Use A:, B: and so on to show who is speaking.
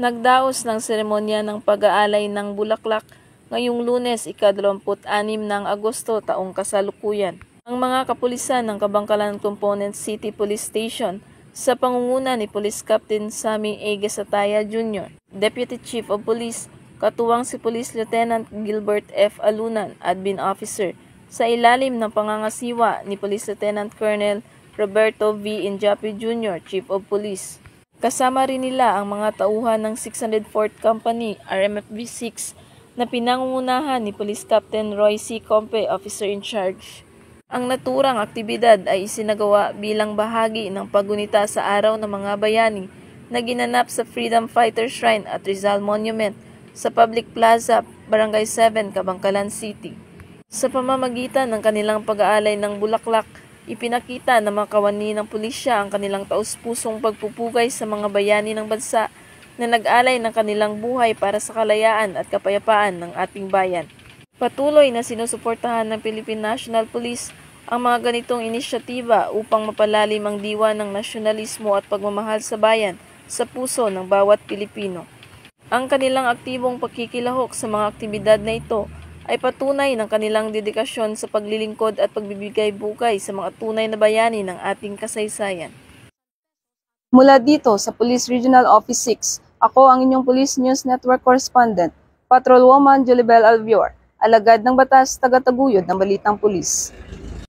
A: Nagdaos ng seremonya ng pag-aalay ng bulaklak ngayong Lunes, ika-26 ng Agosto taong kasalukuyan. Ang mga kapulisan ng Kabangkalan Component City Police Station sa pangunguna ni Police Captain Sammy A. Gesataya Jr., Deputy Chief of Police, katuwang si Police Lieutenant Gilbert F. Alunan, Admin Officer, sa ilalim ng pangangasiwa ni Police Lieutenant Colonel Roberto V. Injapi Jr., Chief of Police. Kasama rin nila ang mga tauhan ng 604th Company, RMFB-6, na pinangungunahan ni Police Captain Roy C. Compe, Officer in Charge. Ang naturang aktibidad ay isinagawa bilang bahagi ng paggunita sa Araw ng Mga Bayani na ginanap sa Freedom Fighter Shrine at Rizal Monument sa Public Plaza, Barangay 7, Kabangkalan City. Sa pamamagitan ng kanilang pag-aalay ng bulaklak, ipinakita ng mga kawani ng pulisya ang kanilang taus-pusong pagpupugay sa mga bayani ng bansa na nag-alay ng kanilang buhay para sa kalayaan at kapayapaan ng ating bayan. Patuloy na sinusuportahan ng Philippine National Police ang mga ganitong inisyatiba upang mapalalim ang diwa ng nasyonalismo at pagmamahal sa bayan sa puso ng bawat Pilipino. Ang kanilang aktibong pagkikilahok sa mga aktibidad na ito ay patunay ng kanilang dedikasyon sa paglilingkod at pagbibigay bukay sa mga tunay na bayani ng ating kasaysayan.
B: Mula dito sa Police Regional Office 6, ako ang inyong Police News Network Correspondent, Patrolwoman Jolibel Alvior, alagad ng batas, taga-taguyod ng Balitang Pulis.